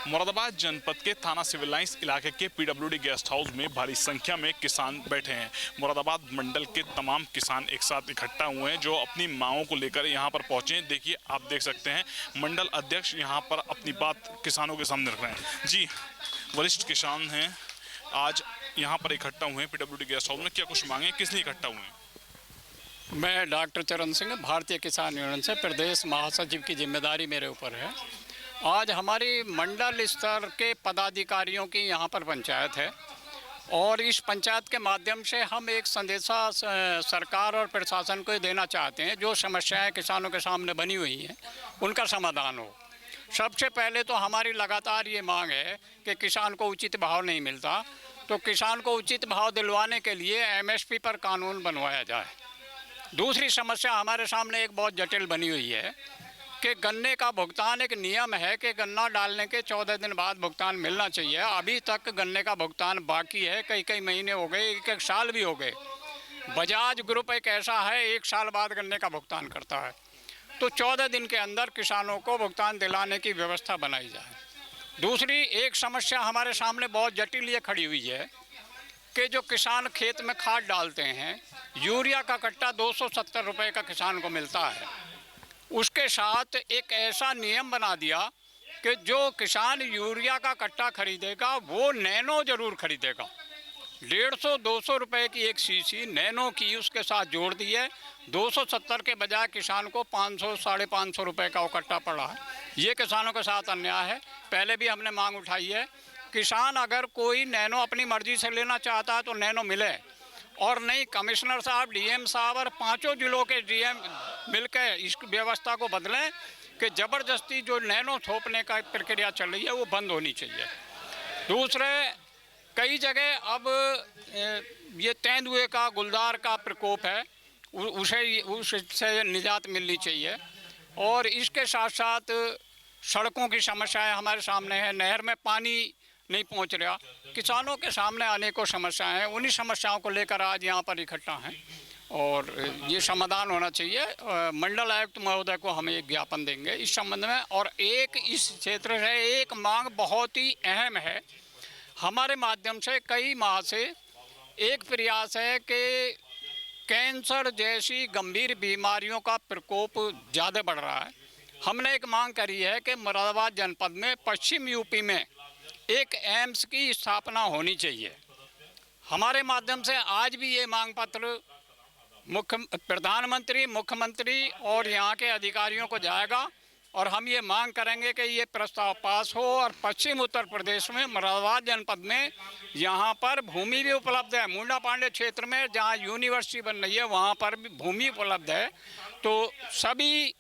मुरादाबाद जनपद के थाना सिविल लाइंस इलाके के पीडब्ल्यूडी गेस्ट हाउस में भारी संख्या में किसान बैठे हैं। मुरादाबाद मंडल के तमाम किसान एक साथ इकट्ठा हुए हैं जो अपनी मांगों को लेकर यहां पर पहुंचे हैं। देखिए, आप देख सकते हैं मंडल अध्यक्ष यहां पर अपनी बात किसानों के सामने रख रहे हैं। जी, वरिष्ठ किसान हैं, आज यहाँ पर इकट्ठा हुए हैं पीडब्ल्यूडी गेस्ट हाउस में। क्या कुछ मांगे, किस लिए इकट्ठा हुए हैं? मैं डॉक्टर चरण सिंह, भारतीय किसान यूनियन से प्रदेश महासचिव की जिम्मेदारी मेरे ऊपर है। आज हमारी मंडल स्तर के पदाधिकारियों की यहाँ पर पंचायत है और इस पंचायत के माध्यम से हम एक संदेशा सरकार और प्रशासन को देना चाहते हैं। जो समस्याएं किसानों के सामने बनी हुई हैं उनका समाधान हो। सबसे पहले तो हमारी लगातार ये मांग है कि किसान को उचित भाव नहीं मिलता, तो किसान को उचित भाव दिलवाने के लिए एमएसपी पर कानून बनवाया जाए। दूसरी समस्या हमारे सामने एक बहुत जटिल बनी हुई है कि गन्ने का भुगतान एक नियम है कि गन्ना डालने के 14 दिन बाद भुगतान मिलना चाहिए। अभी तक गन्ने का भुगतान बाकी है, कई महीने हो गए, एक साल भी हो गए। बजाज ग्रुप एक ऐसा है, 1 साल बाद गन्ने का भुगतान करता है, तो 14 दिन के अंदर किसानों को भुगतान दिलाने की व्यवस्था बनाई जाए। दूसरी एक समस्या हमारे सामने बहुत जटिल ये खड़ी हुई है कि जो किसान खेत में खाद डालते हैं, यूरिया का कट्टा 270 रुपये का किसान को मिलता है। उसके साथ एक ऐसा नियम बना दिया कि जो किसान यूरिया का कट्टा खरीदेगा वो नैनो ज़रूर खरीदेगा। 150-200 रुपये की एक सीसी नैनो की उसके साथ जोड़ दी है। 270 के बजाय किसान को 500-550 रुपये का वो कट्टा पड़ा है। ये किसानों के साथ अन्याय है। पहले भी हमने मांग उठाई है, किसान अगर कोई नैनो अपनी मर्जी से लेना चाहता है तो नैनो मिले, और नहीं कमिश्नर साहब, डीएम साहब और 5 जिलों के डीएम मिलकर इस व्यवस्था को बदलें कि ज़बरदस्ती जो नैनो थोपने का प्रक्रिया चल रही है वो बंद होनी चाहिए। दूसरे, कई जगह अब ये तेंदुए का, गुलदार का प्रकोप है, उससे निजात मिलनी चाहिए। और इसके साथ साथ सड़कों की समस्याएं हमारे सामने है। नहर में पानी नहीं पहुंच रहा। किसानों के सामने अनेकों समस्याएं हैं। उन्हीं समस्याओं को लेकर आज यहाँ पर इकट्ठा हैं और ये समाधान होना चाहिए। मंडल आयुक्त महोदय को हम एक ज्ञापन देंगे इस संबंध में। और एक इस क्षेत्र से एक मांग बहुत ही अहम है। हमारे माध्यम से कई माह से एक प्रयास है कि कैंसर जैसी गंभीर बीमारियों का प्रकोप ज़्यादा बढ़ रहा है। हमने एक मांग करी है कि मुरादाबाद जनपद में, पश्चिम यूपी में एक एम्स की स्थापना होनी चाहिए। हमारे माध्यम से आज भी ये मांग पत्र प्रधानमंत्री, मुख्यमंत्री और यहाँ के अधिकारियों को जाएगा और हम ये मांग करेंगे कि ये प्रस्ताव पास हो और पश्चिम उत्तर प्रदेश में मुरादाबाद जनपद में यहाँ पर भूमि भी उपलब्ध है। मुंडा पांडे क्षेत्र में जहाँ यूनिवर्सिटी बन रही है वहाँ पर भी भूमि उपलब्ध है। तो सभी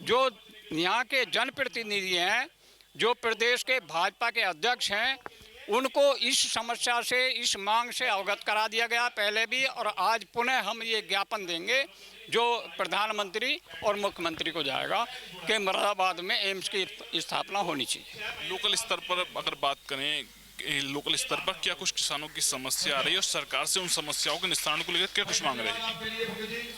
जो यहाँ के जनप्रतिनिधि हैं, जो प्रदेश के भाजपा के अध्यक्ष हैं, उनको इस समस्या से, इस मांग से अवगत करा दिया गया पहले भी, और आज पुनः हम ये ज्ञापन देंगे जो प्रधानमंत्री और मुख्यमंत्री को जाएगा कि मुरादाबाद में एम्स की स्थापना होनी चाहिए। लोकल स्तर पर अगर बात करें, लोकल स्तर पर क्या कुछ किसानों की समस्या आ रही है और सरकार से उन समस्याओं के निस्तारण को लेकर क्या कुछ मांग रहे हैं?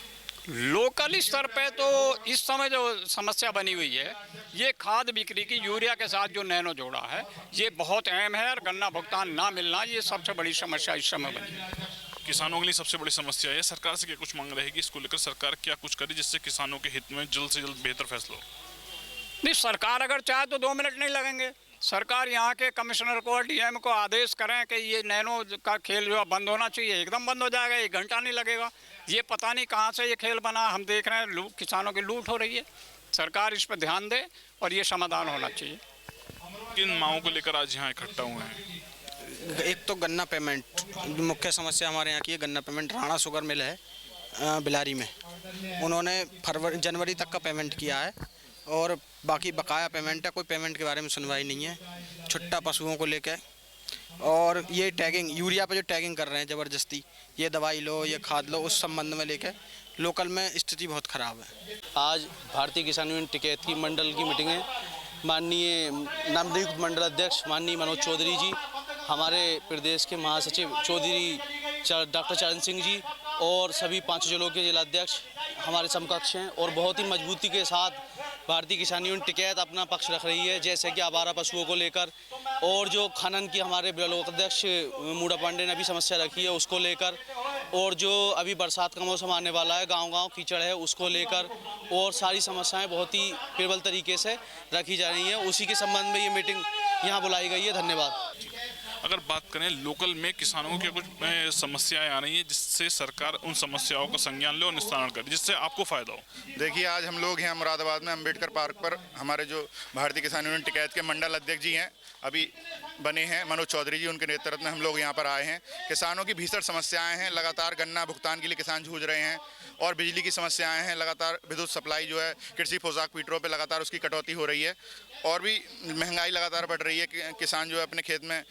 लोकल स्तर पे तो इस समय जो समस्या बनी हुई है, ये खाद बिक्री की यूरिया के साथ जो नैनो जोड़ा है, ये बहुत अहम है। और गन्ना भुगतान ना मिलना ये सबसे बड़ी समस्या इस समय बनी है। किसानों के लिए सबसे बड़ी समस्या है। सरकार से क्या कुछ मांग रहेगी, इसको लेकर सरकार क्या कुछ करे जिससे किसानों के हित में जल्द से जल्द बेहतर फैसला हो? नहीं, सरकार अगर चाहे तो 2 मिनट नहीं लगेंगे। सरकार यहाँ के कमिश्नर को और डीएम को आदेश करें कि ये नैनो का खेल जो बंद होना चाहिए, एकदम बंद हो जाएगा। 1 घंटा नहीं लगेगा। ये पता नहीं कहाँ से ये खेल बना, हम देख रहे हैं किसानों की लूट हो रही है। सरकार इस पर ध्यान दे और ये समाधान होना चाहिए। किन मांगों को लेकर आज यहाँ इकट्ठा हुए हैं? एक तो गन्ना पेमेंट, मुख्य समस्या हमारे यहाँ की है गन्ना पेमेंट। राणा शुगर मिल है बिलारी में, उन्होंने जनवरी तक का पेमेंट किया है और बाकी बकाया पेमेंट है। कोई पेमेंट के बारे में सुनवाई नहीं है। छुट्टा पशुओं को लेकर, और ये टैगिंग, यूरिया पे जो टैगिंग कर रहे हैं ज़बरदस्ती, ये दवाई लो, ये खाद लो, उस संबंध में लेकर लोकल में स्थिति बहुत ख़राब है। आज भारतीय किसान यूनियन टिकैत की मंडल की मीटिंग है। माननीय नवनियुक्त मंडल अध्यक्ष माननीय मनोज चौधरी जी, हमारे प्रदेश के महासचिव चौधरी डॉक्टर चरण सिंह जी और सभी 5 जिलों के जिलाध्यक्ष हमारे समकक्ष हैं और बहुत ही मजबूती के साथ भारतीय किसान यूनियन टिकैत अपना पक्ष रख रही है, जैसे कि आवारा पशुओं को लेकर और जो खनन की हमारे ब्लॉक अध्यक्ष मूडा पांडे ने अभी समस्या रखी है उसको लेकर, और जो अभी बरसात का मौसम आने वाला है, गांव-गांव कीचड़ है उसको लेकर, और सारी समस्याएं बहुत ही प्रबल तरीके से रखी जा रही हैं। उसी के संबंध में ये मीटिंग यहाँ बुलाई गई है। धन्यवाद। अगर बात करें लोकल में किसानों की कुछ समस्याएं आ रही हैं जिससे सरकार उन समस्याओं का संज्ञान ले और निस्तारण करे जिससे आपको फायदा हो। देखिए, आज हम लोग हैं मुरादाबाद में अंबेडकर पार्क पर। हमारे जो भारतीय किसान यूनियन टिकैत के मंडल अध्यक्ष जी हैं अभी बने हैं मनोज चौधरी जी, उनके नेतृत्व में हम लोग यहाँ पर आए हैं। किसानों की भीषण समस्याएं हैं, लगातार गन्ना भुगतान के लिए किसान जूझ रहे हैं, और बिजली की समस्याएं हैं, लगातार विद्युत सप्लाई जो है कृषि पोशाक पीटरों पे लगातार उसकी कटौती हो रही है, और भी महंगाई लगातार बढ़ रही है। किसान जो है अपने खेत में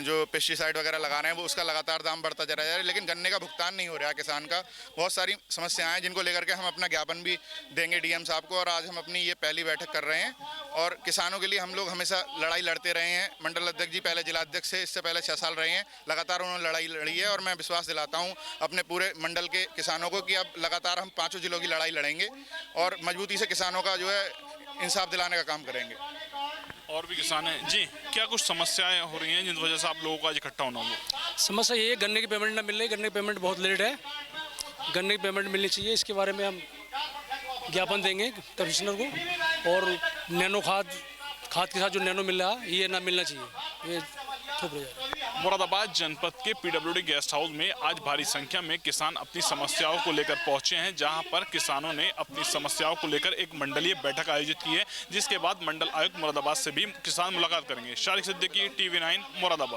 जो पेस्टिसाइड वगैरह लगा रहे हैं वो उसका लगातार दाम बढ़ता जा रहा है, लेकिन गन्ने का भुगतान नहीं हो रहा है किसान का। बहुत सारी समस्याएं हैं जिनको लेकर के हम अपना ज्ञापन भी देंगे डीएम साहब को, और आज हम अपनी ये पहली बैठक कर रहे हैं। और किसानों के लिए हम लोग हमेशा लड़ाई लड़ते रहे हैं। मंडल अध्यक्ष जी पहले जिला अध्यक्ष से, इससे पहले 6 साल रहे हैं, लगातार उन्होंने लड़ाई लड़ी है, और मैं विश्वास दिलाता हूँ अपने पूरे मंडल के किसानों को कि अब लगातार हम 5 जिलों की लड़ाई लड़ेंगे और मजबूती से किसानों का जो है इंसाफ दिलाने का काम करेंगे। और भी किसान हैं जी, क्या कुछ समस्याएं हो रही हैं जिन वजह से आप लोगों का आज इकट्ठा होना हुआ? समस्या ये है, गन्ने की पेमेंट ना मिल रही, गन्ने की पेमेंट बहुत लेट है, गन्ने की पेमेंट मिलनी चाहिए। इसके बारे में हम ज्ञापन देंगे कमिश्नर को, और नैनो खाद के साथ जो नैनो मिल रहा है ये ना मिलना चाहिए, ये थोप रहा है। मुरादाबाद जनपद के पीडब्ल्यूडी गेस्ट हाउस में आज भारी संख्या में किसान अपनी समस्याओं को लेकर पहुंचे हैं, जहां पर किसानों ने अपनी समस्याओं को लेकर एक मंडलीय बैठक आयोजित की है, जिसके बाद मंडल आयुक्त मुरादाबाद से भी किसान मुलाकात करेंगे। शारिक सिद्दीकी, TV9 मुरादाबाद।